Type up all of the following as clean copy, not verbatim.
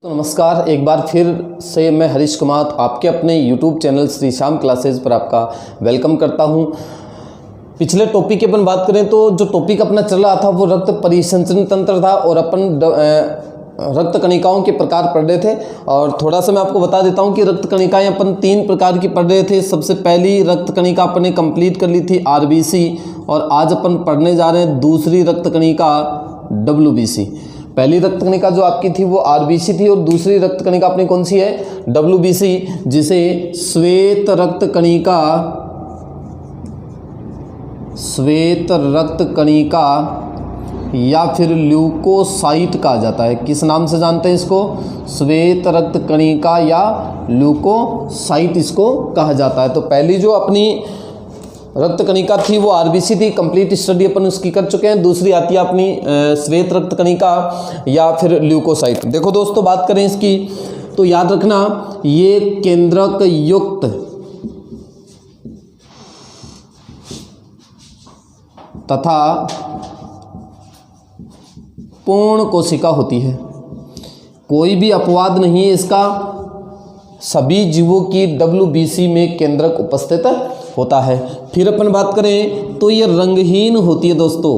तो नमस्कार, एक बार फिर से मैं हरीश कुमार आपके अपने YouTube channel Shri Shyam classes पर आपका वेलकम करता हूं। पिछले टॉपिक की अपन बात करें तो जो टॉपिक अपना चल रहा था वो रक्त परिसंचरण तंत्र था और अपन रक्त कणिकाओं के प्रकार पढ़ रहे थे। और थोड़ा सा मैं आपको बता देता हूं कि रक्त कणिकाएं अपन 3 प्रकार की पढ़ रहे थे। सबसे पहली रक्त कणिका अपन ने कंप्लीट कर ली थी RBC, और आज अपन पढ़ने जा रहे हैं दूसरी रक्त कणिका WBC। पहली रक्त कणिका जो आपकी थी वो RBC थी और दूसरी रक्त कणिका अपनी कौन सी है, WBC, जिसे श्वेत रक्त कणिका या फिर ल्यूकोसाइट कहा जाता है। किस नाम से जानते हैं इसको? श्वेत रक्त कणिका या ल्यूकोसाइट इसको कहा जाता है। तो पहली जो अपनी रक्त कणिका थी वो RBC थी, कंप्लीट स्टडी अपन उसकी कर चुके हैं। दूसरी आती है अपनी श्वेत रक्त कणिका या फिर ल्यूकोसाइट। देखो दोस्तों, बात करें इसकी तो याद रखना, ये केंद्रक युक्त तथा पूर्ण कोशिका होती है। कोई भी अपवाद नहीं है इसका, सभी जीवों की WBC में केंद्रक उपस्थित होता है। फिर अपन बात करें तो ये रंगहीन होती है दोस्तों।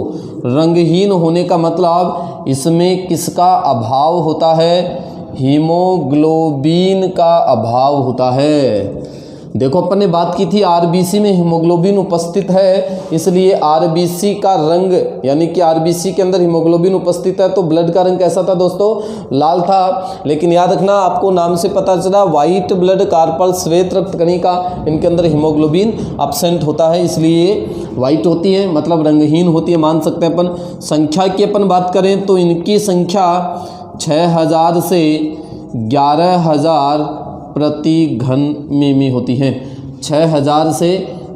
रंगहीन होने का मतलब इसमें किसका अभाव होता है? हीमोग्लोबिन का अभाव होता है। देखो, अपन ने बात की थी RBC में हीमोग्लोबिन उपस्थित है, इसलिए RBC का रंग यानी कि RBC के अंदर हीमोग्लोबिन उपस्थित है तो ब्लड का रंग कैसा था दोस्तों? लाल था। लेकिन याद रखना, आपको नाम से पता चला व्हाइट ब्लड कार्पल श्वेत रक्त कणिका, इनके अंदर हीमोग्लोबिन एब्सेंट होता है, इसलिए व्हाइट होती है, मतलब रंगहीन होती है, मान सकते हैं अपन। संख्या की अपन बात करें तो इनकी संख्या 6000 से 11000 प्रति घन मिमी होती है। 6000 से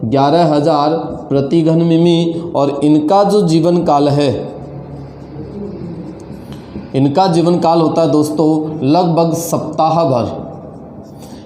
11000 प्रति घन मिमी। और इनका जो जीवन काल है, इनका जीवन काल होता है दोस्तों लगभग सप्ताह भर,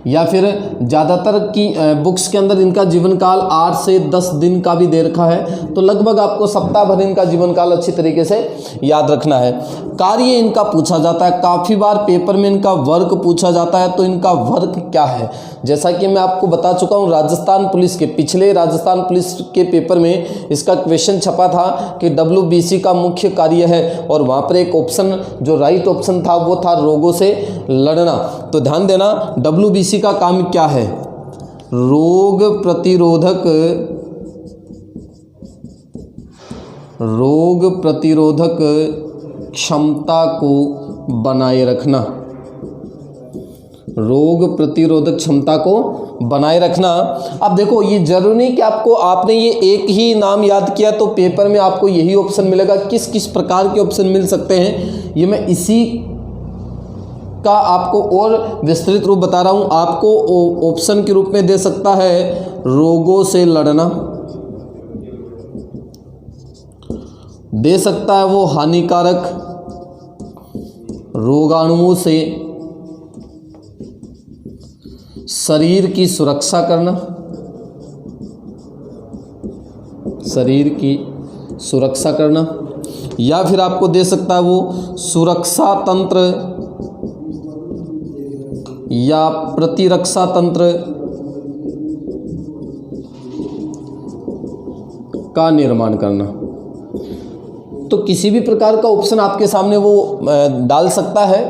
या फिर ज़्यादातर की बुक्स के अंदर इनका जीवन काल 8 से 10 दिन का भी दे रखा है। तो लगभग आपको सप्ताह भर इनका जीवन काल अच्छी तरीके से याद रखना है। कार्य इनका पूछा जाता है, काफ़ी बार पेपर में इनका वर्क पूछा जाता है। तो इनका वर्क क्या है? जैसा कि मैं आपको बता चुका हूँ, राजस्थान पुलिस के पिछले राजस्थान पुलिस के पेपर में इसका क्वेश्चन छपा था कि WBC का मुख्य कार्य है, और वहाँ पर एक ऑप्शन जो राइट ऑप्शन था वो था रोगों से लड़ना। तो ध्यान देना, WBC का काम क्या है? रोग प्रतिरोधक क्षमता को बनाए रखना। रोग प्रतिरोधक क्षमता को बनाए रखना। अब देखो, ये जरूरी नहीं कि आपने ये एक ही नाम याद किया तो पेपर में आपको यही ऑप्शन मिलेगा। किस किस प्रकार के ऑप्शन मिल सकते हैं, ये मैं इसी का आपको और विस्तृत रूप बता रहा हूं। आपको ऑप्शन के रूप में दे सकता है रोगों से लड़ना, दे सकता है वो हानिकारक रोगाणुओं से शरीर की सुरक्षा करना, शरीर की सुरक्षा करना, या फिर आपको दे सकता है वो सुरक्षा तंत्र या प्रतिरक्षा तंत्र का निर्माण करना। तो किसी भी प्रकार का ऑप्शन आपके सामने वो डाल सकता है।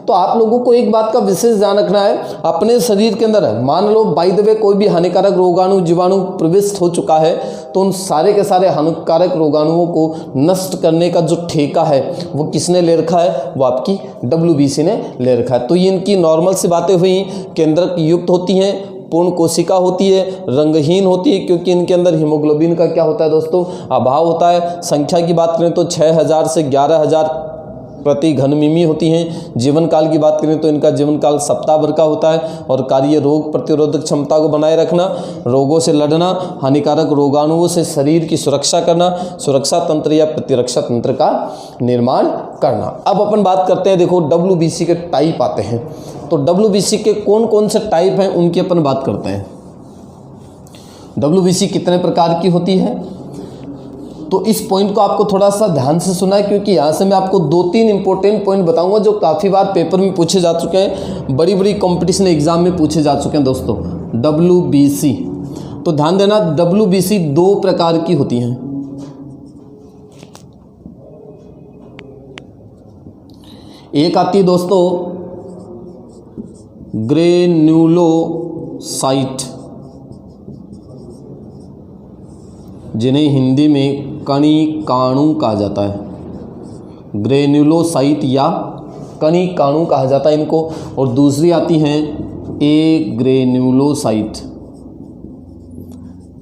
तो आप लोगों को एक बात का विशेष ध्यान रखना है, अपने शरीर के अंदर मान लो बाय द वे कोई भी हानिकारक रोगाणु जीवाणु प्रविष्ट हो चुका है, तो उन सारे के सारे हानिकारक रोगाणुओं को नष्ट करने का जो ठेका है वो किसने ले रखा है? वो आपकी WBC ने ले रखा है। तो ये इनकी नॉर्मल सी बातें हुई, केंद्रक युक्त होती हैं, पूर्ण कोशिका होती है, रंगहीन होती है क्योंकि इनके अंदर हीमोग्लोबिन का क्या होता है दोस्तों? अभाव होता है। संख्या की बात करें तो 6000 से 11000 प्रति घन मिमी होती हैं। जीवन काल की बात करें तो इनका जीवन काल सप्ताह भर का होता है। और कार्य रोग प्रतिरोधक क्षमता को बनाए रखना, रोगों से लड़ना, हानिकारक रोगाणुओं से शरीर की सुरक्षा करना, सुरक्षा तंत्र या प्रतिरक्षा तंत्र का निर्माण करना। अब अपन बात करते हैं, देखो WBC के टाइप आते हैं। तो WBC के कौन कौन से टाइप हैं उनकी अपन बात करते हैं। WBC कितने प्रकार की होती है? तो इस पॉइंट को आपको थोड़ा सा ध्यान से सुना है, क्योंकि यहाँ से मैं आपको 2-3 इंपॉर्टेंट पॉइंट बताऊंगा जो काफ़ी बार पेपर में पूछे जा चुके हैं, बड़ी बड़ी कंपटीशन एग्जाम में पूछे जा चुके हैं दोस्तों। WBC, तो ध्यान देना WBC 2 प्रकार की होती हैं। एक आती है दोस्तों ग्रेन्युलोसाइट, जिन्हें हिंदी में कणिकाणु कहा जाता है। ग्रेन्युलोसाइट या कणिकाणु कहा जाता है इनको। और दूसरी आती हैं एग्रेन्युलोसाइट,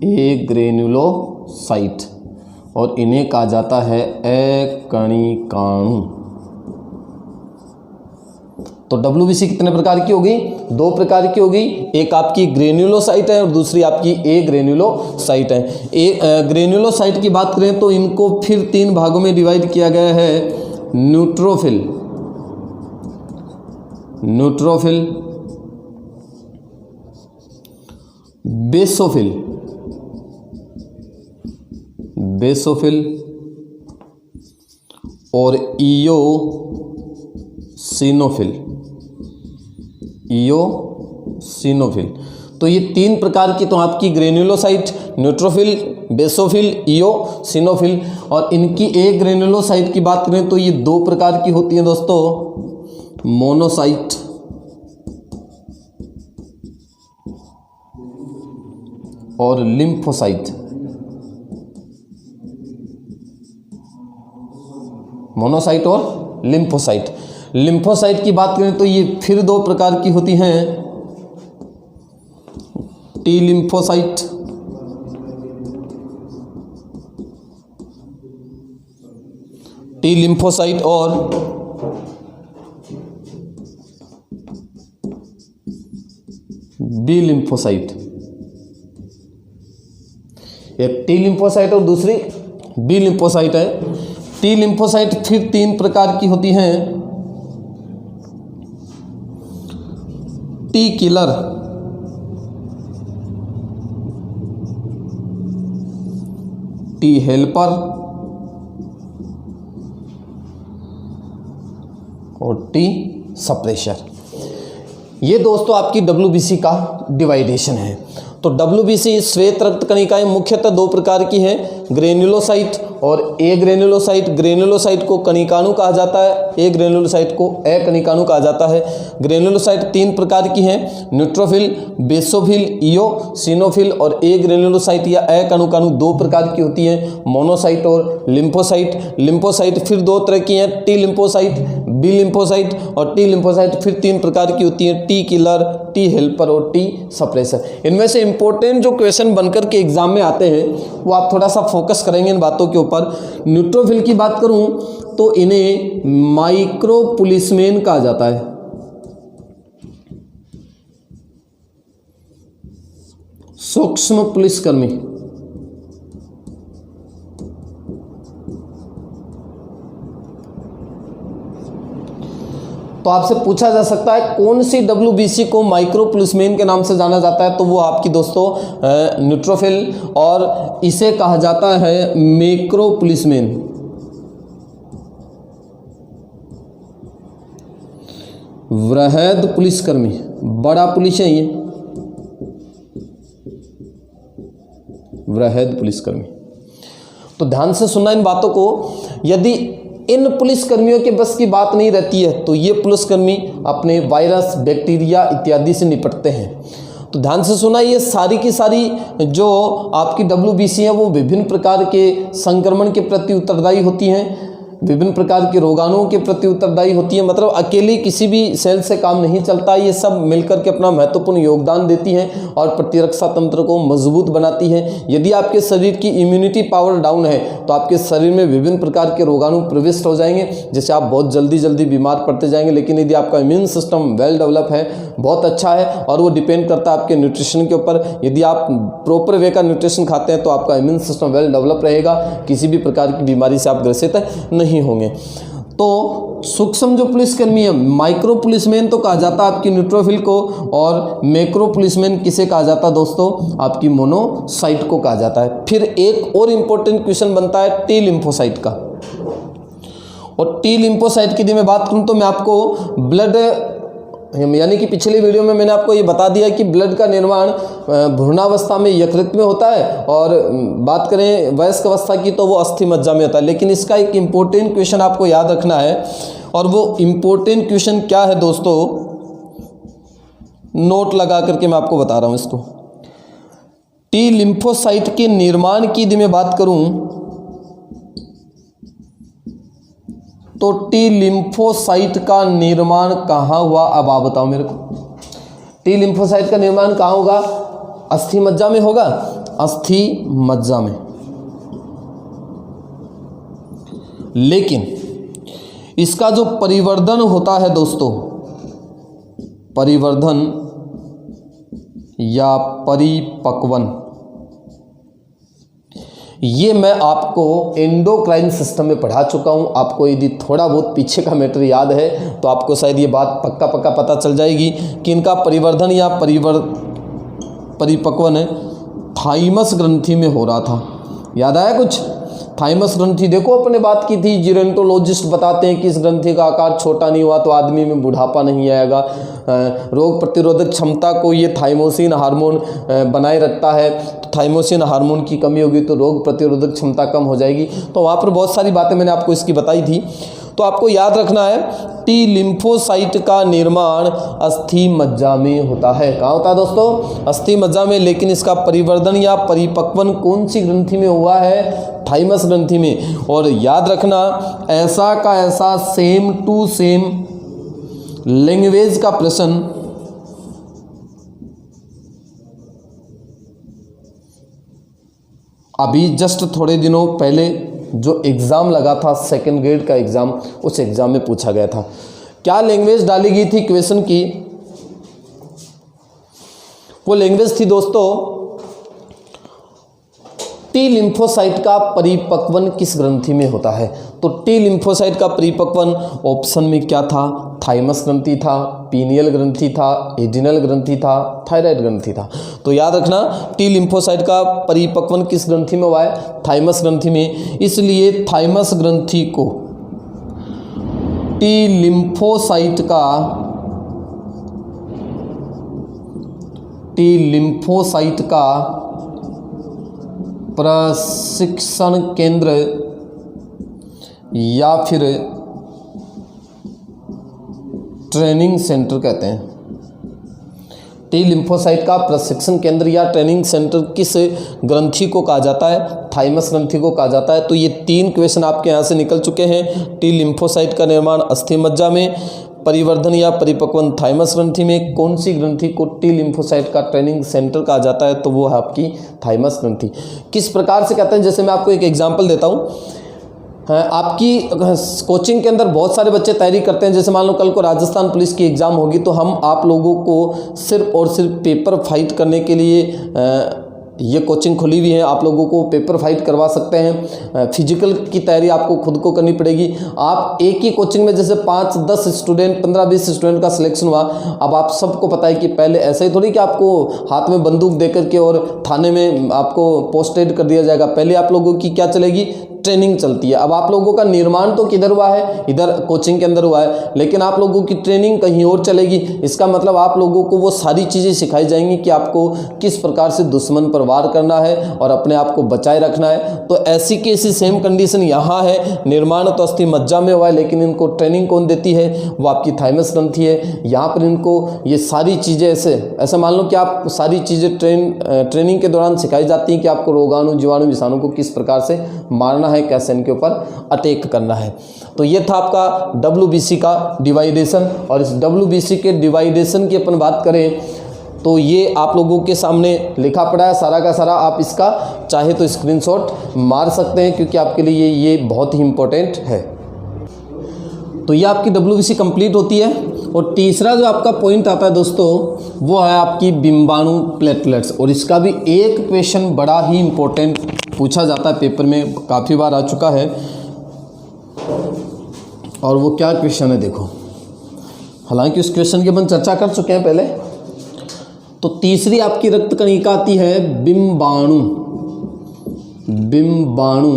एग्रेन्युलोसाइट, और इन्हें कहा जाता है अकणिकाणु। तो WBC कितने प्रकार की होगी? 2 प्रकार की होगी। एक आपकी ग्रेन्युलोसाइट है और दूसरी आपकी एग्रेन्युलोसाइट है। ग्रेन्युलोसाइट की बात करें तो इनको फिर 3 भागों में डिवाइड किया गया है। न्यूट्रोफिल, बेसोफिल और इयोसिनोफिल। तो ये 3 प्रकार की तो आपकी ग्रेन्युलोसाइट, न्यूट्रोफिल, बेसोफिल, इयोसिनोफिल। और इनकी एक ग्रेन्युलोसाइट की बात करें तो ये 2 प्रकार की होती हैं दोस्तों, मोनोसाइट और लिम्फोसाइट। मोनोसाइट और लिम्फोसाइट। लिम्फोसाइट की बात करें तो ये फिर 2 प्रकार की होती हैं, टी लिम्फोसाइट और बी लिम्फोसाइट। एक टी लिम्फोसाइट और दूसरी बी लिम्फोसाइट है। टी लिम्फोसाइट फिर 3 प्रकार की होती हैं, टी किलर, टी हेल्पर और टी सप्रेशर। ये दोस्तों आपकी WBC का डिवाइडेशन है। तो WBC श्वेत रक्त कणिकाएं मुख्यतः 2 प्रकार की हैं, ग्रेन्युलोसाइट और एग्रेन्युलोसाइट। ग्रेन्युलोसाइट को कणिकाणु कहा जाता है, एग्रेन्युलोसाइट को अकणिकाणु कहा जाता है। ग्रेन्युलोसाइट 3 प्रकार की हैं, न्यूट्रोफिल, बेसोफिल, इयोसिनोफिल। और एग्रेन्युलोसाइट या अकणिकाणु 2 प्रकार की होती हैं, मोनोसाइट और लिम्फोसाइट। लिम्फोसाइट फिर 2 तरह की हैं, टी लिम्फोसाइट, बी लिम्फोसाइट। और टी लिम्फोसाइट फिर 3 प्रकार की होती हैं, टी किलर, टी हेल्पर और टी सप्रेसर। इनमें से इंपॉर्टेंट जो क्वेश्चन बनकर के एग्जाम में आते हैं वो आप थोड़ा सा फोकस करेंगे इन बातों के ऊपर। न्यूट्रोफिल की बात करूं तो इन्हें माइक्रो पुलिसमैन कहा जाता है। सूक्ष्म पुलिसकर्मी। तो आपसे पूछा जा सकता है कौन सी WBC को माइक्रो पुलिसमैन के नाम से जाना जाता है, तो वो आपकी दोस्तों न्यूट्रोफिल, और इसे कहा जाता है मैक्रो पुलिसमैन। वृहद पुलिसकर्मी, बड़ा पुलिस है ये, वृहद पुलिसकर्मी। तो ध्यान से सुनना इन बातों को। यदि इन पुलिसकर्मियों के बस की बात नहीं रहती है तो ये पुलिसकर्मी अपने वायरस, बैक्टीरिया इत्यादि से निपटते हैं। तो ध्यान से सुना, ये सारी की सारी जो आपकी WBC है वो विभिन्न प्रकार के संक्रमण के प्रति उत्तरदायी होती हैं, विभिन्न प्रकार के रोगाणुओं के प्रति उत्तरदायी होती है। मतलब अकेली किसी भी सेल से काम नहीं चलता, ये सब मिलकर के अपना महत्वपूर्ण योगदान देती हैं और प्रतिरक्षा तंत्र को मजबूत बनाती है। यदि आपके शरीर की इम्यूनिटी पावर डाउन है तो आपके शरीर में विभिन्न प्रकार के रोगाणु प्रविष्ट हो जाएंगे, जिससे आप बहुत जल्दी बीमार पड़ते जाएंगे। लेकिन यदि आपका इम्यून सिस्टम वेल डेवलप है, बहुत अच्छा है, और वो डिपेंड करता है आपके न्यूट्रिशन के ऊपर। यदि आप प्रॉपर वे का न्यूट्रिशन खाते हैं तो आपका इम्यून सिस्टम वेल डेवलप रहेगा, किसी भी प्रकार की बीमारी से आप ग्रसित नहीं होंगे। तो सूक्ष्म जो पुलिसकर्मी है, माइक्रो पुलिसमैन तो कहा जाता है आपकी न्यूट्रोफिल को, और मैक्रो पुलिसमैन किसे कहा जाता है दोस्तों, आपकी मोनोसाइट को कहा जाता है। फिर एक और इम्पोर्टेंट क्वेश्चन बनता है टी लिम्फोसाइट का, और टी लिम्फोसाइट की यदि मैं बात करूं तो मैं आपको ब्लड, यानी कि पिछली वीडियो में मैंने आपको ये बता दिया कि ब्लड का निर्माण भ्रूणावस्था में यकृत में होता है, और बात करें वयस्क अवस्था की तो वो अस्थि मज्जा में होता है। लेकिन इसका एक इम्पोर्टेंट क्वेश्चन आपको याद रखना है, और वो इम्पोर्टेंट क्वेश्चन क्या है दोस्तों, नोट लगा करके मैं आपको बता रहा हूँ इसको। टी लिम्फोसाइट के निर्माण की यदि मैं बात करूँ तो टी लिम्फोसाइट का निर्माण कहाँ हुआ, अब आप बताओ मेरे को। टी लिम्फोसाइट का निर्माण कहाँ होगा, अस्थि मज्जा में होगा, अस्थि मज्जा में। लेकिन इसका जो परिवर्धन होता है दोस्तों, परिवर्धन या परिपक्वन, ये मैं आपको एंडोक्राइन सिस्टम में पढ़ा चुका हूँ। आपको यदि थोड़ा बहुत पीछे का मैटर याद है तो आपको शायद ये बात पक्का पता चल जाएगी कि इनका परिवर्धन या परिपक्वन थाइमस ग्रंथि में हो रहा था। याद आया कुछ? थाइमस ग्रंथि देखो अपने बात की थी, जीरोंटोलॉजिस्ट बताते हैं कि इस ग्रंथि का आकार छोटा नहीं हुआ तो आदमी में बुढ़ापा नहीं आएगा, रोग प्रतिरोधक क्षमता को ये थाइमोसिन हार्मोन बनाए रखता है, तो थाइमोसिन हार्मोन की कमी होगी तो रोग प्रतिरोधक क्षमता कम हो जाएगी। तो वहाँ पर बहुत सारी बातें मैंने आपको इसकी बताई थी। तो आपको याद रखना है टी लिम्फोसाइट का निर्माण अस्थि मज्जा में होता है। कहाँ होता है दोस्तों? अस्थि मज्जा में। लेकिन इसका परिवर्धन या परिपक्वन कौन सी ग्रंथि में हुआ है? थाइमस ग्रंथि में। और याद रखना ऐसा का ऐसा सेम टू सेम लैंग्वेज का प्रश्न अभी जस्ट थोड़े दिनों पहले जो एग्ज़ाम लगा था, सेकंड ग्रेड का एग्ज़ाम, उस एग्ज़ाम में पूछा गया था। क्या लैंग्वेज डाली गई थी क्वेश्चन की? वो लैंग्वेज थी दोस्तों टी लिम्फोसाइट का परिपक्वन किस ग्रंथि में होता है। तो टी लिम्फोसाइट का परिपक्वन ऑप्शन में क्या था? थाइमस ग्रंथि था, पीनियल ग्रंथि था, एडिनल ग्रंथि था, थायराइड ग्रंथि था। तो याद रखना टी लिम्फोसाइट का परिपक्वन किस ग्रंथि में हुआ है? थाइमस ग्रंथि में। इसलिए थाइमस ग्रंथि को टी लिम्फोसाइट का प्रशिक्षण केंद्र या फिर ट्रेनिंग सेंटर कहते हैं। टी लिम्फोसाइट का प्रशिक्षण केंद्र या ट्रेनिंग सेंटर किस ग्रंथि को कहा जाता है? थाइमस ग्रंथि को कहा जाता है। तो ये 3 क्वेश्चन आपके यहाँ से निकल चुके हैं। टी लिम्फोसाइट का निर्माण अस्थि मज्जा में, परिवर्धन या परिपक्वन थाइमस ग्रंथि में, कौन सी ग्रंथि को टी लिम्फोसाइट का ट्रेनिंग सेंटर कहा जाता है? तो वो है आपकी थाइमस ग्रंथि। किस प्रकार से कहते हैं? जैसे मैं आपको एक एग्जांपल देता हूँ। आपकी कोचिंग के अंदर बहुत सारे बच्चे तैयारी करते हैं। जैसे मान लो कल को राजस्थान पुलिस की एग्ज़ाम होगी तो हम आप लोगों को सिर्फ और सिर्फ पेपर फाइट करने के लिए ये कोचिंग खुली हुई है। आप लोगों को पेपर फाइट करवा सकते हैं। फिजिकल की तैयारी आपको खुद को करनी पड़ेगी। आप एक ही कोचिंग में जैसे 5-10 स्टूडेंट, 15-20 स्टूडेंट का सिलेक्शन हुआ। अब आप सबको पता है कि पहले ऐसे ही थोड़ी कि आपको हाथ में बंदूक दे करके और थाने में आपको पोस्टेड कर दिया जाएगा। पहले आप लोगों की क्या चलेगी? ट्रेनिंग चलती है। अब आप लोगों का निर्माण तो किधर हुआ है? इधर कोचिंग के अंदर हुआ है, लेकिन आप लोगों की ट्रेनिंग कहीं और चलेगी। इसका मतलब आप लोगों को वो सारी चीज़ें सिखाई जाएंगी कि आपको किस प्रकार से दुश्मन पर वार करना है और अपने आप को बचाए रखना है। तो ऐसी की ऐसी सेम कंडीशन यहाँ है। निर्माण तो अस्थि मज्जा में हुआ है, लेकिन इनको ट्रेनिंग कौन देती है? वो आपकी थाइमस ग्रंथि है। यहाँ पर इनको ये सारी चीज़ें ऐसे मान लो कि आप सारी चीज़ें ट्रेनिंग के दौरान सिखाई जाती हैं कि आपको रोगाणु, जीवाणु, विषाणु को किस प्रकार से मारना है, कैसे इनके ऊपर अटैक करना है। तो ये था आपका WBC का डिवाइडेशन। और इस WBC के डिवाइडेशन की अपन बात करें तो ये आप लोगों के सामने लिखा पड़ा है सारा का सारा। आप इसका चाहे तो स्क्रीनशॉट मार सकते हैं, क्योंकि आपके लिए ये बहुत ही इंपॉर्टेंट है। तो ये आपकी WBC कंप्लीट होती है। और तीसरा जो आपका पॉइंट आता है दोस्तों, वो है आपकी बिंबाणु प्लेटलेट्स। और इसका भी एक क्वेश्चन बड़ा ही इंपॉर्टेंट पूछा जाता है पेपर में, काफ़ी बार आ चुका है। और वो क्या क्वेश्चन है देखो, हालांकि उस क्वेश्चन की अपन चर्चा कर चुके हैं पहले। तो तीसरी आपकी रक्त कणिका आती है बिंबाणु, बिंबाणु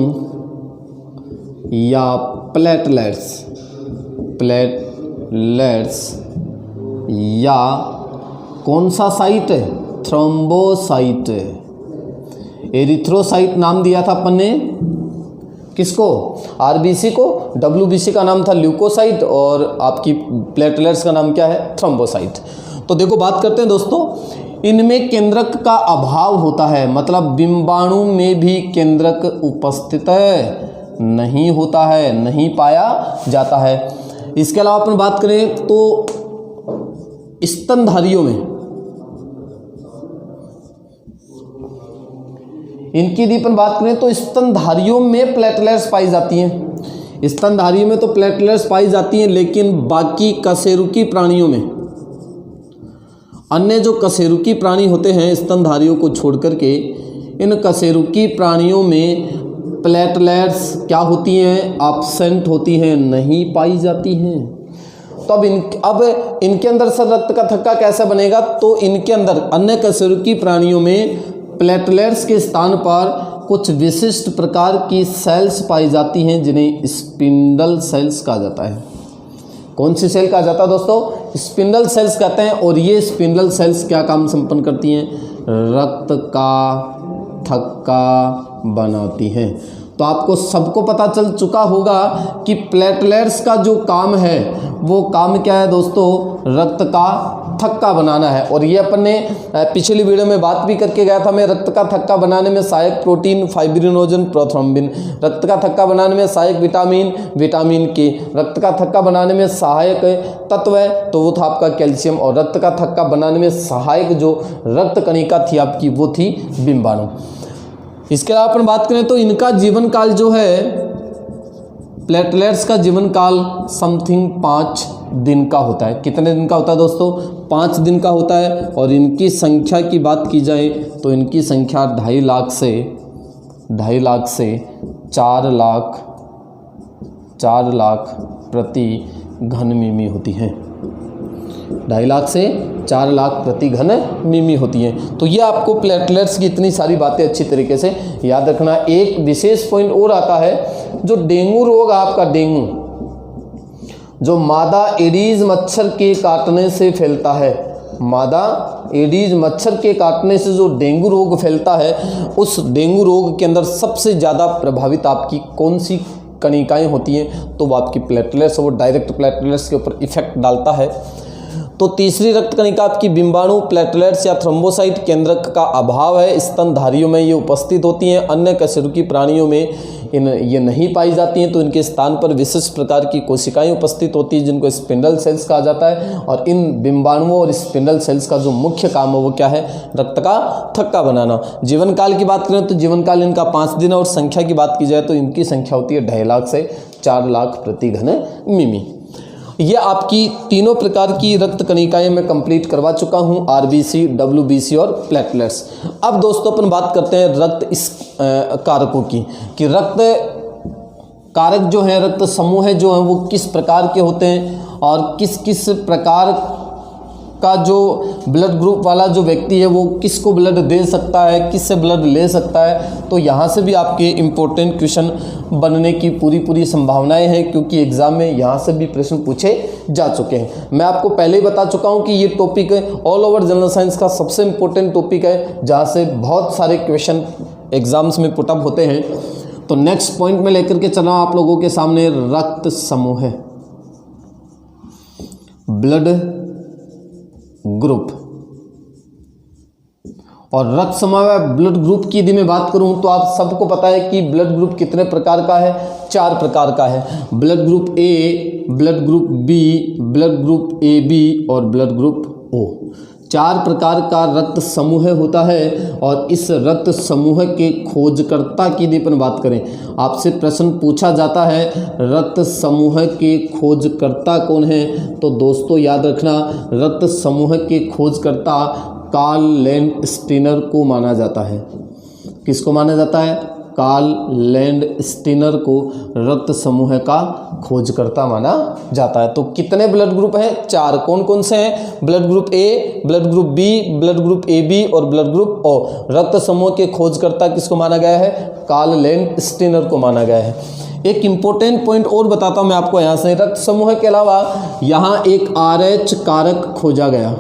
या प्लेटलेट्स, प्लेटलेट्स या कौन सा साइट है, थ्रोम्बोसाइट। एरिथ्रोसाइट नाम दिया था अपन ने किसको, आरबीसी को। डब्ल्यूबीसी का नाम था ल्यूकोसाइट और आपकी प्लेटलेट्स का नाम क्या है, थ्रोम्बोसाइट। तो देखो बात करते हैं दोस्तों, इनमें केंद्रक का अभाव होता है, मतलब बिंबाणु में भी केंद्रक उपस्थित है नहीं होता है, नहीं पाया जाता है। इसके अलावा अपन बात करें तो स्तनधारियों में, इनकी यदि अपन बात करें तो स्तनधारियों में प्लेटलेट्स पाई जाती हैं, स्तनधारियों में तो प्लेटलेट्स पाई जाती हैं, लेकिन बाकी कशेरुकी प्राणियों में, अन्य जो कशेरुकी प्राणी होते हैं स्तनधारियों को छोड़ करके, इन कशेरुकी प्राणियों में प्लेटलेट्स क्या होती हैं, एब्सेंट होती हैं, नहीं पाई जाती हैं। तो अब इनके अंदर से रक्त का थक्का कैसे बनेगा, तो इनके अंदर अन्य कशेरुकी प्राणियों में प्लेटलेट्स के स्थान पर कुछ विशिष्ट प्रकार की सेल्स पाई जाती हैं जिन्हें स्पिंडल सेल्स कहा जाता है। कौन सी सेल कहा जाता है दोस्तों, स्पिंडल सेल्स कहते हैं। और ये स्पिंडल सेल्स क्या काम संपन्न करती हैं, रक्त का थक्का बनाती हैं। तो आपको सबको पता चल चुका होगा कि प्लेटलेट्स का जो काम है वो काम क्या है दोस्तों, रक्त का थक्का बनाना है। और ये अपन ने पिछली वीडियो में बात भी करके गया था मैं, रक्त का थक्का बनाने में सहायक प्रोटीन, फाइब्रिनोजन, प्रोथ्रोम्बिन, रक्त का थक्का बनाने में सहायक विटामिन, विटामिन के, रक्त का थक्का बनाने में सहायक तत्व है तो वो था आपका कैल्शियम, और रक्त का थक्का बनाने में सहायक जो रक्त कणिका थी आपकी वो थी बिंबाणु। इसके अलावा अपन बात करें तो इनका जीवन काल जो है, प्लेटलेट्स का जीवन काल समथिंग 5 दिन का होता है। कितने दिन का होता है दोस्तों, 5 दिन का होता है। और इनकी संख्या की बात की जाए तो इनकी संख्या 2.5 लाख से 4 लाख प्रति घन मिमी होती हैं। 2.5 लाख से 4 लाख प्रति घन मिमी होती हैं। तो ये आपको प्लेटलेट्स की इतनी सारी बातें अच्छी तरीके से याद रखना। एक विशेष पॉइंट और आता है, जो डेंगू रोग आपका, डेंगू जो मादा एडीज मच्छर के काटने से फैलता है, मादा एडीज मच्छर के काटने से जो डेंगू रोग फैलता है, उस डेंगू रोग के अंदर सबसे ज़्यादा प्रभावित आपकी कौन सी कणिकाएं होती हैं, तो वो आपकी प्लेटलेट्स, वो डायरेक्ट प्लेटलेट्स के ऊपर इफेक्ट डालता है। तो तीसरी रक्त कणिका आपकी बिंबाणु, प्लेटलेट्स या थ्रोम्बोसाइट, केंद्रक का अभाव है, स्तनधारियों में ये उपस्थित होती हैं, अन्य कशेरुकी प्राणियों में ये नहीं पाई जाती हैं। तो इनके स्थान पर विशिष्ट प्रकार की कोशिकाएं उपस्थित होती हैं जिनको स्पिंडल सेल्स कहा जाता है। और इन बिंबाणुओं और स्पिंडल सेल्स का जो मुख्य काम है वो क्या है, रक्त का थक्का बनाना। जीवन काल की बात करें तो जीवन काल इनका 5 दिन, और संख्या की बात की जाए तो इनकी संख्या होती है 2.5 लाख से 4 लाख प्रति घन मिमी। ये आपकी तीनों प्रकार की रक्त कणिकाएं मैं कंप्लीट करवा चुका हूं, आरबीसी, डब्ल्यूबीसी और प्लेटलेट्स। अब दोस्तों अपन बात करते हैं रक्त इस कारकों की, कि रक्त कारक जो है, रक्त समूह जो है वो किस प्रकार के होते हैं और किस किस प्रकार का जो ब्लड ग्रुप वाला जो व्यक्ति है वो किसको ब्लड दे सकता है, किससे ब्लड ले सकता है। तो यहाँ से भी आपके इम्पोर्टेंट क्वेश्चन बनने की पूरी संभावनाएं हैं, क्योंकि एग्जाम में यहाँ से भी प्रश्न पूछे जा चुके हैं। मैं आपको पहले ही बता चुका हूँ कि ये topic all over general science का सबसे इम्पोर्टेंट टॉपिक है, जहाँ से बहुत सारे क्वेश्चन एग्जाम्स में पुटअप होते हैं। तो नेक्स्ट पॉइंट में लेकर के चला आप लोगों के सामने रक्त समूह है, ब्लड ग्रुप। और रक्त समूह ब्लड ग्रुप की यदि मैं बात करूं तो आप सबको पता है कि ब्लड ग्रुप कितने प्रकार का है, 4 प्रकार का है। Blood group A, blood group B, blood group A B और ब्लड ग्रुप ओ। 4 प्रकार का रक्त समूह होता है। और इस रक्त समूह के खोजकर्ता की यदि अपन बात करें, आपसे प्रश्न पूछा जाता है रक्त समूह के खोजकर्ता कौन है, तो दोस्तों याद रखना रक्त समूह के खोजकर्ता कार्ल लैंडस्टीनर को माना जाता है। किसको माना जाता है, कार्ल लैंडस्टीनर को रक्त समूह का खोजकर्ता माना जाता है। तो कितने ब्लड ग्रुप हैं? 4। कौन कौन से हैं? Blood group A, blood group B, blood group A B और ब्लड ग्रुप ओ। रक्त समूह के खोजकर्ता किसको माना गया है? कार्ल लैंडस्टीनर को माना गया है। एक इंपॉर्टेंट पॉइंट और बताता हूं मैं आपको यहां से, रक्त समूह के अलावा यहां एक RH कारक खोजा गया।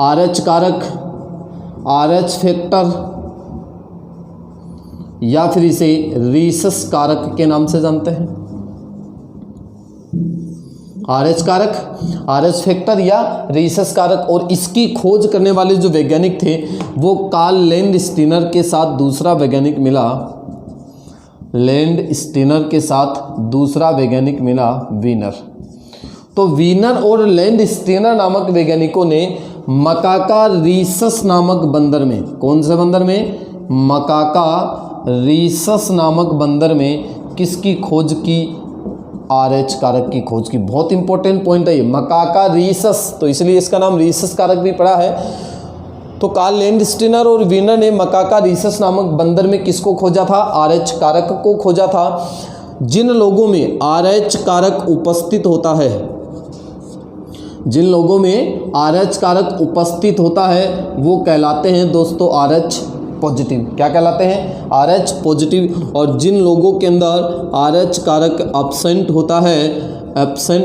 RH कारक, RH फैक्टर या फिर इसे रीसस कारक के नाम से जानते हैं। RH कारक, RH फैक्टर या रीसस कारक। और इसकी खोज करने वाले जो वैज्ञानिक थे वो कार्ल लैंडस्टीनर के साथ दूसरा वैज्ञानिक मिला, लैंडस्टीनर के साथ दूसरा वैज्ञानिक मिला वीनर। तो वीनर और लैंडस्टीनर नामक वैज्ञानिकों ने मकाका रीसस नामक बंदर में, कौन से बंदर में? मकाका रीसस नामक बंदर में किसकी खोज की? RH कारक की खोज की। बहुत इंपॉर्टेंट पॉइंट है ये, मकाका रीसस, तो इसलिए इसका नाम रीसस कारक भी पड़ा है। तो कार्ल लैंडस्टीनर और वीनर ने मकाका रीसस नामक बंदर में किसको खोजा था? RH कारक को खोजा था। जिन लोगों में RH कारक उपस्थित होता है, जिन लोगों में RH कारक उपस्थित होता है वो कहलाते हैं दोस्तों RH पॉजिटिव। क्या कहलाते हैं? RH positive. और जिन लोगों के अंदर RH कारक एब्सेंट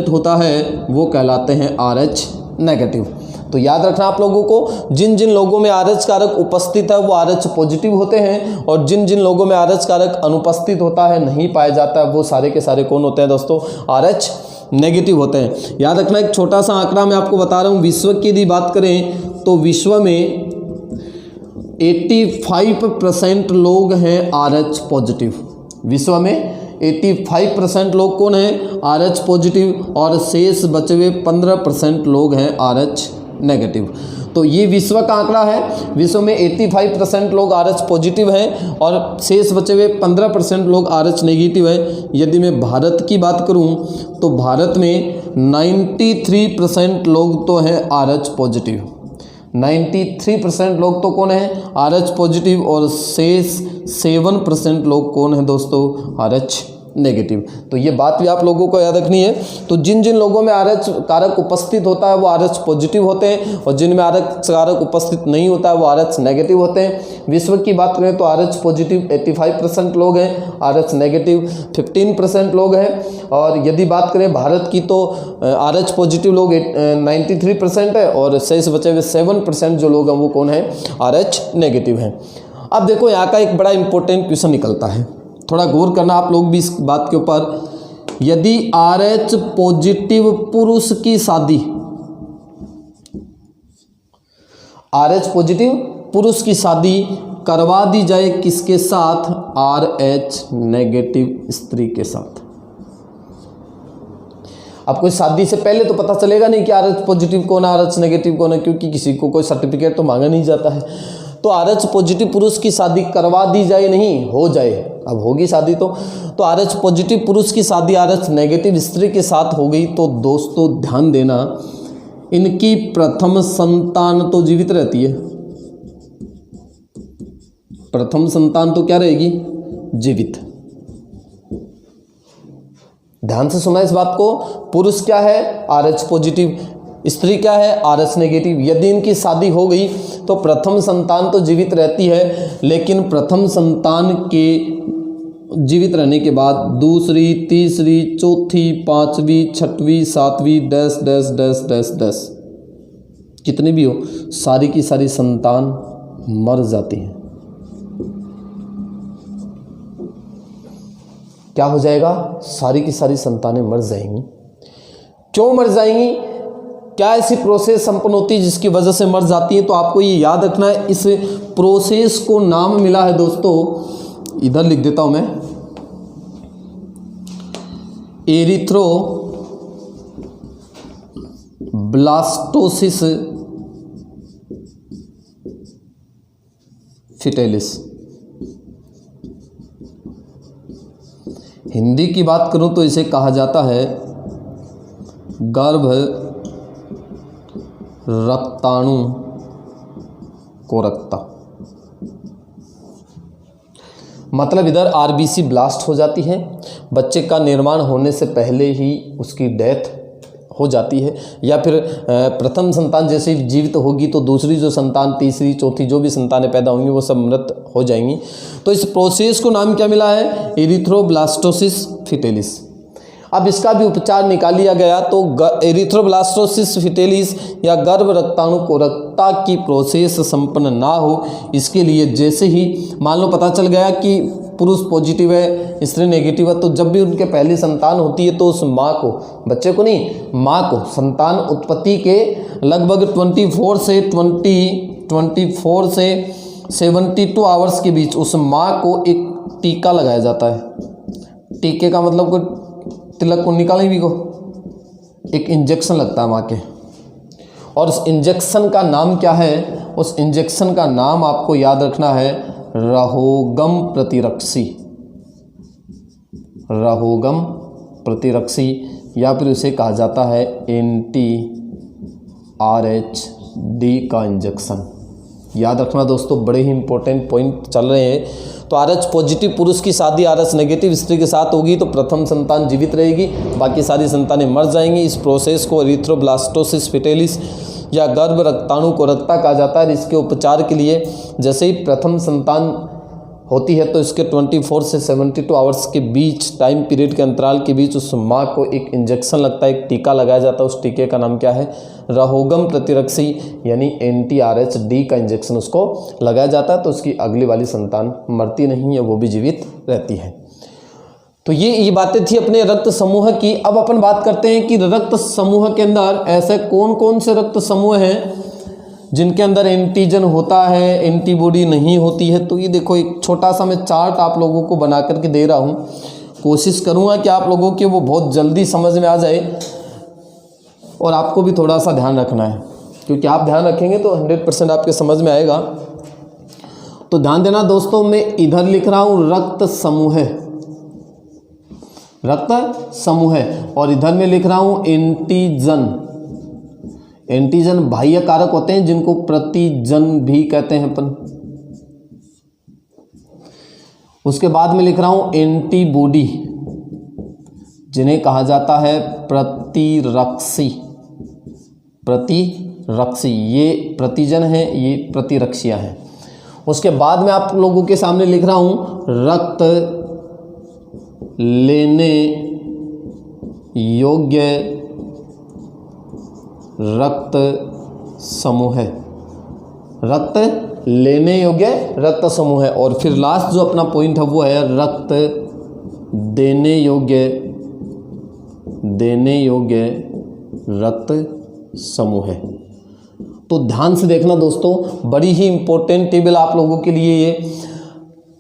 होता है वो कहलाते हैं RH नेगेटिव। तो याद रखना आप लोगों को, जिन जिन लोगों में RH कारक उपस्थित है वो RH पॉजिटिव होते हैं, और जिन जिन लोगों में RH कारक अनुपस्थित होता है, नहीं पाया जाता है, वो सारे के सारे कौन होते हैं दोस्तों? RH नेगेटिव होते हैं। याद रखना, एक छोटा सा आंकड़ा मैं आपको बता रहा हूँ। विश्व की यदि बात करें तो विश्व में 85% लोग हैं RH पॉजिटिव। विश्व में 85% लोग कौन हैं? RH positive. और शेष बचे हुए 15% लोग हैं RH नेगेटिव। तो ये विश्व का आंकड़ा है। विश्व में 85% लोग RH पॉजिटिव हैं और शेष बचे हुए 15% लोग RH नेगेटिव हैं। यदि मैं भारत की बात करूं तो भारत में 93% लोग तो हैं RH पॉजिटिव। 93% लोग तो कौन है? RH positive. और शेष 7% लोग कौन है दोस्तों? RH negative. तो ये बात भी आप लोगों को याद रखनी है। तो जिन जिन लोगों में RH कारक उपस्थित होता है वो RH पॉजिटिव होते हैं, और जिनमें RH कारक उपस्थित नहीं होता है वो RH नेगेटिव होते हैं। विश्व की बात करें तो RH पॉजिटिव 85% लोग हैं, RH नेगेटिव 15% लोग हैं। और यदि बात करें भारत की तो RH पॉजिटिव लोग 93% है, और शेष बचे हुए 7% जो लोग हैं वो कौन है? RH नेगेटिव हैं। अब देखो यहाँ का एक बड़ा इंपॉर्टेंट क्वेश्चन निकलता है, थोड़ा गौर करना आप लोग भी इस बात के ऊपर। यदि RH पॉजिटिव पुरुष की शादी, RH पॉजिटिव पुरुष की शादी करवा दी जाए किसके साथ? RH नेगेटिव स्त्री के साथ। आपको शादी से पहले तो पता चलेगा नहीं कि RH पॉजिटिव कौन है, RH नेगेटिव कौन है, क्योंकि किसी को कोई सर्टिफिकेट तो मांगा नहीं जाता है। तो RH पॉजिटिव पुरुष की शादी करवा दी जाए, नहीं हो जाए, अब होगी शादी तो RH पॉजिटिव पुरुष की शादी RH नेगेटिव स्त्री के साथ हो गई तो दोस्तों ध्यान देना, इनकी प्रथम संतान तो जीवित रहती है। प्रथम संतान तो क्या रहेगी? जीवित। ध्यान से सुना इस बात को। पुरुष क्या है? RH positive. स्त्री क्या है? RH negative. यदि इनकी शादी हो गई तो प्रथम संतान तो जीवित रहती है, लेकिन प्रथम संतान के जीवित रहने के बाद दूसरी, तीसरी, चौथी, पांचवी, छठवीं, सातवीं dash dash dash dash dash कितनी भी हो, सारी की सारी संतान मर जाती है। क्या हो जाएगा? सारी की सारी संतानें मर जाएंगी। क्यों मर जाएंगी? क्या ऐसी प्रोसेस संपन्न होती है जिसकी वजह से मर जाती है? तो आपको ये याद रखना है, इस प्रोसेस को नाम मिला है दोस्तों, इधर लिख देता हूं मैं, एरिथ्रोब्लास्टोसिस फिटेलिस। हिंदी की बात करूं तो इसे कहा जाता है गर्भ रक्ताणु कोरकता। मतलब इधर आरबीसी ब्लास्ट हो जाती है, बच्चे का निर्माण होने से पहले ही उसकी डेथ हो जाती है, या फिर प्रथम संतान जैसे ही जीवित होगी तो दूसरी जो संतान, तीसरी, चौथी जो भी संतानें पैदा होंगी वो सब मृत हो जाएंगी। तो इस प्रोसेस को नाम क्या मिला है? Erythroblastosis fetalis. अब इसका भी उपचार निकाल लिया गया तो एरिथ्रोब्लास्टोसिस फिटेलिस या गर्भ रक्ताणुकोरकता की प्रोसेस संपन्न ना हो, इसके लिए जैसे ही मान लो पता चल गया कि पुरुष पॉजिटिव है, स्त्री नेगेटिव है, तो जब भी उनके पहली संतान होती है तो उस माँ को, बच्चे को नहीं, माँ को संतान उत्पत्ति के लगभग 24 से 72 आवर्स के बीच उस माँ को एक टीका लगाया जाता है। टीके का मतलब कोई तिलक को निकालें भी को, एक इंजेक्शन लगता है माँ के, और उस इंजेक्शन का नाम क्या है? उस इंजेक्शन का नाम आपको याद रखना है रहोगम प्रतिरक्षी। रहोगम प्रतिरक्षी, या फिर उसे कहा जाता है एंटी RH-D का इंजेक्शन। याद रखना दोस्तों, बड़े ही इंपॉर्टेंट पॉइंट चल रहे हैं। तो RH पॉजिटिव पुरुष की शादी RH नेगेटिव स्त्री के साथ होगी तो प्रथम संतान जीवित रहेगी, बाकी सारी संतानें मर जाएंगी। इस प्रोसेस को एरिथ्रोब्लास्टोसिस फिटेलिस या गर्भ रक्ताणुकोरकता कहा जाता है। इसके उपचार के लिए जैसे ही प्रथम संतान होती है तो इसके 24 से 72 आवर्स के बीच, टाइम पीरियड के अंतराल के बीच उस माँ को एक इंजेक्शन लगता है, एक टीका लगाया जाता है। उस टीके का नाम क्या है? रहोगम प्रतिरक्षी यानी एंटी RH-D का इंजेक्शन उसको लगाया जाता है, तो उसकी अगली वाली संतान मरती नहीं है, वो भी जीवित रहती है। तो ये बातें थी अपने रक्त समूह की। अब अपन बात करते हैं कि रक्त समूह के अंदर ऐसे कौन कौन से रक्त समूह हैं जिनके अंदर एंटीजन होता है, एंटीबॉडी नहीं होती है। तो ये देखो, एक छोटा सा मैं चार्ट आप लोगों को बना करके दे रहा हूँ। कोशिश करूँगा कि आप लोगों के वो बहुत जल्दी समझ में आ जाए, और आपको भी थोड़ा सा ध्यान रखना है, क्योंकि आप ध्यान रखेंगे तो 100% आपके समझ में आएगा। तो ध्यान देना दोस्तों, मैं इधर लिख रहा हूँ रक्त समूह, रक्त समूह, और इधर में लिख रहा हूँ एंटीजन। एंटीजन बाह्य कारक होते हैं जिनको प्रतिजन भी कहते हैं अपन। उसके बाद में लिख रहा हूं एंटीबॉडी, जिन्हें कहा जाता है प्रतिरक्षी। प्रतिरक्षी ये प्रतिजन है, ये प्रतिरक्षियां हैं। उसके बाद में आप लोगों के सामने लिख रहा हूं रक्त लेने योग्य रक्त समूह, रक्त लेने योग्य रक्त समूह है। और फिर लास्ट जो अपना पॉइंट है वो है रक्त देने योग्य रक्त समूह है। तो ध्यान से देखना दोस्तों, बड़ी ही इंपॉर्टेंट टेबल आप लोगों के लिए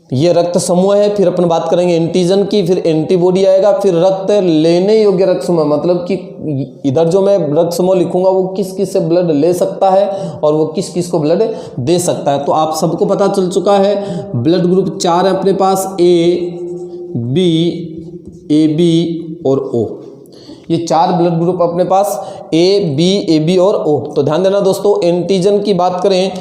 ये रक्त समूह है। फिर अपन बात करेंगे एंटीजन की, फिर एंटीबॉडी आएगा, फिर रक्त लेने योग्य रक्त समूह, मतलब कि इधर जो मैं रक्त समूह लिखूंगा वो किस किस से ब्लड ले सकता है और वो किस किस को ब्लड दे सकता है। तो आप सबको पता चल चुका है, ब्लड ग्रुप 4 है अपने पास, A, B और O। ये 4 ब्लड ग्रुप अपने पास A, B और O। तो ध्यान देना दोस्तों, एंटीजन की बात करें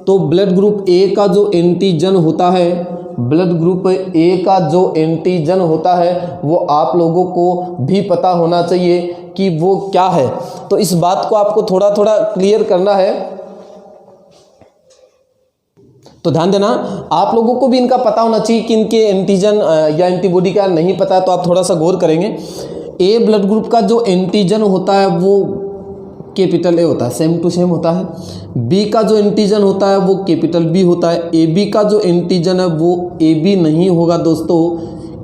तो ब्लड ग्रुप A का जो एंटीजन होता है, ब्लड ग्रुप A का जो एंटीजन होता है वो आप लोगों को भी पता होना चाहिए कि वो क्या है। तो इस बात को आपको थोड़ा थोड़ा क्लियर करना है। तो ध्यान देना, आप लोगों को भी इनका पता होना चाहिए कि इनके एंटीजन या एंटीबॉडी का नहीं पता है तो आप थोड़ा सा गौर करेंगे। ए ब्लड ग्रुप का जो एंटीजन होता है वो कैपिटल ए होता है, सेम टू सेम होता है। बी का जो एंटीजन होता है वो कैपिटल बी होता है। ए बी का जो एंटीजन है वो ए बी नहीं होगा दोस्तों,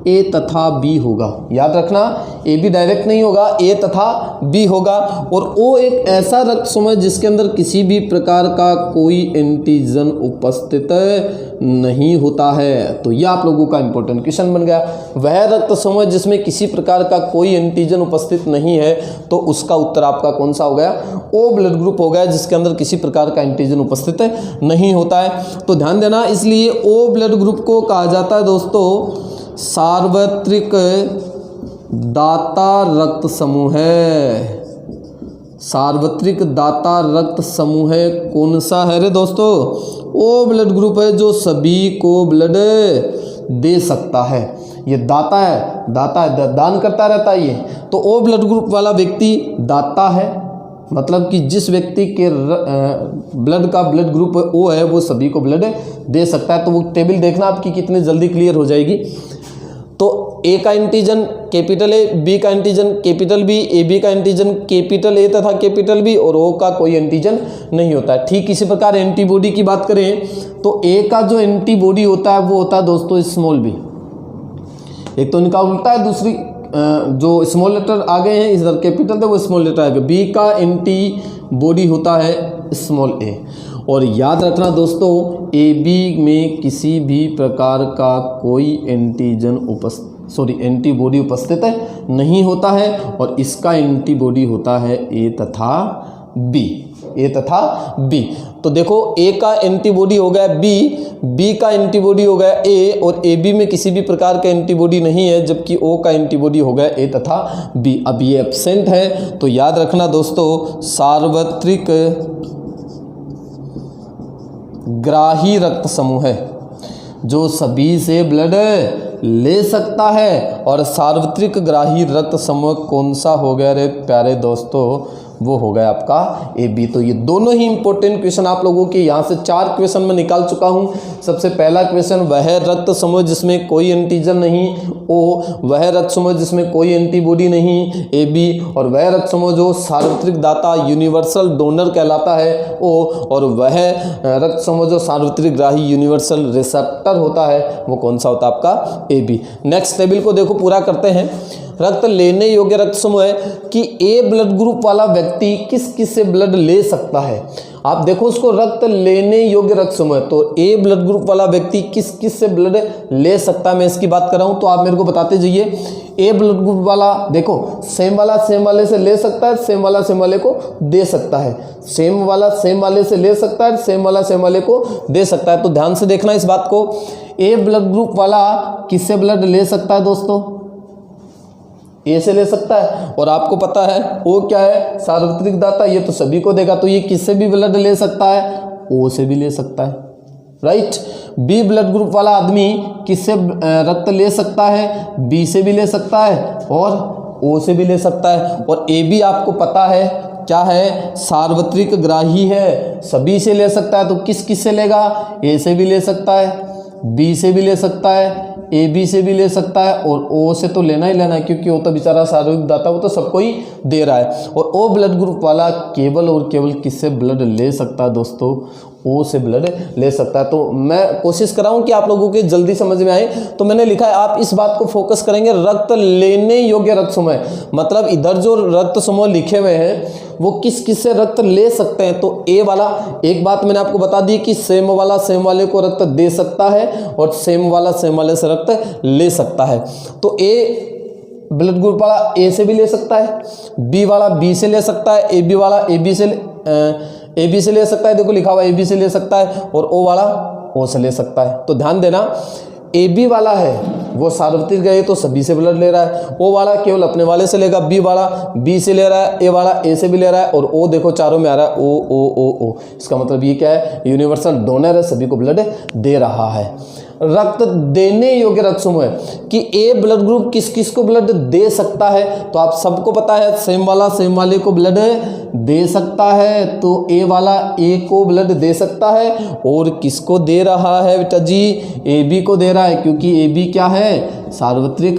ए तथा बी होगा। याद रखना, ए बी डायरेक्ट नहीं होगा, ए तथा बी होगा। और ओ एक ऐसा रक्त समूह जिसके अंदर किसी भी प्रकार का कोई एंटीजन उपस्थित नहीं होता है। तो यह आप लोगों का इंपॉर्टेंट क्वेश्चन बन गया। वह रक्त समूह जिसमें किसी प्रकार का कोई एंटीजन उपस्थित नहीं है, तो उसका उत्तर आपका कौन सा हो गया? ओ ब्लड ग्रुप हो गया, जिसके अंदर किसी प्रकार का एंटीजन उपस्थित नहीं होता है। तो ध्यान देना, इसलिए ओ ब्लड ग्रुप को कहा जाता है दोस्तों सार्वत्रिक दाता रक्त समूह है। सार्वत्रिक दाता रक्त समूह कौन सा है रे दोस्तों? ओ ब्लड ग्रुप है जो सभी को ब्लड दे सकता है। ये दाता है, दान करता रहता है ये। तो ओ ब्लड ग्रुप वाला व्यक्ति दाता है, मतलब कि जिस व्यक्ति के ब्लड का ब्लड ग्रुप ओ है वो सभी को ब्लड दे सकता है। तो वो टेबल देखना आपकी कितनी जल्दी क्लियर हो जाएगी। तो ए का एंटीजन कैपिटल ए, बी का antigen capital B, A B का एंटीजन कैपिटल ए तथा कैपिटल बी, और ओ का कोई एंटीजन नहीं होता है। ठीक इसी प्रकार एंटीबॉडी की बात करें तो ए का जो एंटीबॉडी होता है वो होता है दोस्तों स्मॉल बी। एक तो इनका उल्टा है, दूसरी जो स्मॉल लेटर आ गए हैं इधर कैपिटल थे वो स्मॉल लेटर आ गए। बी का एंटीबॉडी होता है स्मॉल ए। और याद रखना दोस्तों ए बी में किसी भी प्रकार का कोई एंटीबॉडी उपस्थित नहीं होता है, और इसका एंटीबॉडी होता है ए तथा बी। तो देखो ए का एंटीबॉडी हो गया बी का एंटीबॉडी हो गया ए, और ए बी में किसी भी प्रकार का एंटीबॉडी नहीं है, जबकि ओ का एंटीबॉडी हो गया ए तथा बी। अब ये एब्सेंट है, तो याद रखना दोस्तों सार्वत्रिक ग्राही रक्त समूह है जो सभी से ब्लड ले सकता है। और सार्वत्रिक ग्राही रक्त समूह कौन सा हो गया रे प्यारे दोस्तों? वो हो गया आपका ए बी। तो ये दोनों ही इंपॉर्टेंट क्वेश्चन आप लोगों के यहाँ से 4 क्वेश्चन में निकाल चुका हूँ। सबसे पहला क्वेश्चन वह रक्त समूह जिसमें कोई एंटीजन नहीं ओ, वह रक्त समूह जिसमें कोई एंटीबॉडी नहीं ए बी, और वह रक्त समूह जो सार्वत्रिक दाता यूनिवर्सल डोनर कहलाता है ओ, और वह रक्त समूह जो सार्वत्रिक ग्राही यूनिवर्सल रिसेप्टर होता है वो कौन सा होता है आपका ए बी। नेक्स्ट टेबल को देखो पूरा करते हैं। रक्त लेने योग्य रक्त समूह है कि ए ब्लड ग्रुप वाला व्यक्ति किस किस से ब्लड ले सकता है। आप देखो उसको रक्त लेने योग्य रक्त समूह है, तो ए ब्लड ग्रुप वाला व्यक्ति किस किस से ब्लड ले सकता है, मैं इसकी बात कर रहा हूं। तो आप मेरे को बताते जाइए। ए ब्लड ग्रुप वाला देखो सेम वाला सेम वाले से ले सकता है, सेम वाला सेम वाले को दे सकता है, सेम वाला सेम वाले से ले सकता है, सेम वाला सेम वाले को दे सकता है। तो ध्यान से देखना इस बात को। ए ब्लड ग्रुप वाला किससे ब्लड ले सकता है दोस्तों? ए से ले सकता है। और आपको पता है ओ क्या है? सार्वत्रिक दाता, ये तो सभी को देगा। तो ये किससे भी ब्लड ले सकता है? ओ से भी ले सकता है, राइट। बी ब्लड ग्रुप वाला आदमी किससे रक्त ले सकता है? बी से भी ले सकता है और ओ से भी ले सकता है। और ए बी आपको पता है क्या है? सार्वत्रिक ग्राही है, सभी से ले सकता है। तो किस किस से लेगा? ए से भी ले सकता है, बी से भी ले सकता है, ए बी से भी ले सकता है, और ओ से तो लेना ही लेना है क्योंकि वो तो बेचारा सार्वत्रिक दाता, वो तो सबको ही दे रहा है। और ओ ब्लड ग्रुप वाला केवल और केवल किससे ब्लड ले सकता है दोस्तों? ओ से ब्लड ले सकता है। तो मैं कोशिश कर रहा हूं कि आप लोगों के जल्दी समझ में आए, तो मैंने लिखा है आप इस बात को फोकस करेंगे रक्त लेने योग्य रक्त समूह, मतलब इधर जो रक्त समूह लिखे हुए हैं वो किस किस से रक्त ले सकते हैं। तो ए वाला, एक बात मैंने आपको बता दी कि सेम वाला सेम वाले को रक्त दे सकता है और सेम वाला सेम वाले से रक्त ले सकता है। तो ए ब्लड ग्रुप वाला ए से भी ले सकता है, बी वाला बी से ले सकता है, ए बी वाला ए बी से ले सकता है, देखो लिखा हुआ ए बी से ले सकता है, और ओ वाला ओ से ले सकता है। तो ध्यान देना ए बी वाला है वो सार्वत्रिक गए तो सभी से ब्लड ले रहा है, ओ वाला केवल अपने वाले से लेगा, बी वाला बी से ले रहा है, ए वाला ए से भी ले रहा है, और ओ देखो चारों में आ रहा है ओ ओ ओ ओ। इसका मतलब ये क्या है? यूनिवर्सल डोनर है, सभी को ब्लड दे रहा है। रक्त देने योग्य रक्त समूह है कि ए ब्लड ग्रुप किस किस को ब्लड दे सकता है। तो आप सबको पता है सेम वाला सेम वाले को ब्लड दे सकता है, तो ए वाला ए को ब्लड दे सकता है, और किसको दे रहा है बेटा जी? ए बी को दे रहा है, क्योंकि ए बी क्या है? सार्वत्रिक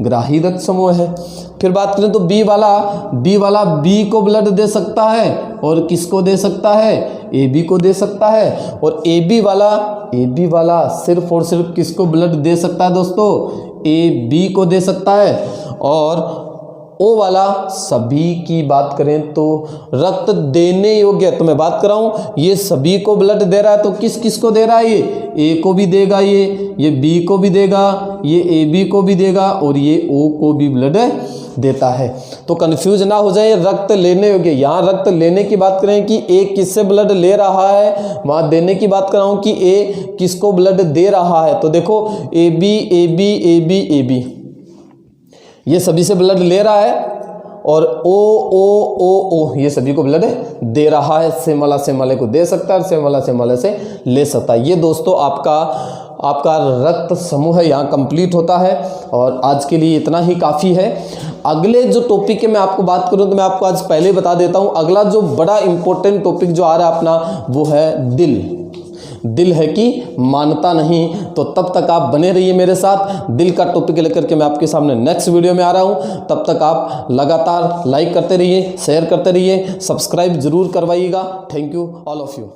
ग्राही रक्त समूह है। फिर बात करें तो बी वाला बी को ब्लड दे सकता है, और किसको दे सकता है? ए बी को दे सकता है। और ए बी वाला सिर्फ और सिर्फ किसको ब्लड दे सकता है दोस्तों? ए बी को दे सकता है। और ओ वाला सभी की बात करें तो रक्त देने योग्य, तो मैं बात कर रहा हूं ये सभी को ब्लड दे रहा है, तो किस किस को दे रहा है? ये ए को भी देगा, ये बी को भी देगा, ये ए बी को भी देगा, और ये ओ को भी ब्लड देता है। तो कंफ्यूज ना हो जाए, रक्त लेने योग्य, यहाँ रक्त लेने की बात करें कि ए किससे ब्लड ले रहा है, वहां देने की बात कर रहा हूं कि ए किसको ब्लड दे रहा है। तो देखो A B A B A B A B ये सभी से ब्लड ले रहा है, और ओ ओ ओ ओ ये सभी को ब्लड दे रहा है। सेम वाला सेम वाले को दे सकता है, सेम वाला सेम वाले से ले सकता है। ये दोस्तों आपका आपका रक्त समूह है यहाँ कंप्लीट होता है। और आज के लिए इतना ही काफ़ी है। अगले जो टॉपिक है मैं आपको बात करूं तो मैं आपको आज पहले ही बता देता हूं, अगला जो बड़ा इंपॉर्टेंट टॉपिक जो आ रहा है अपना वो है दिल है कि मानता नहीं। तो तब तक आप बने रहिए मेरे साथ, दिल का टॉपिक लेकर के मैं आपके सामने नेक्स्ट वीडियो में आ रहा हूं। तब तक आप लगातार लाइक करते रहिए, शेयर करते रहिए, सब्सक्राइब जरूर करवाइएगा। Thank you all of you.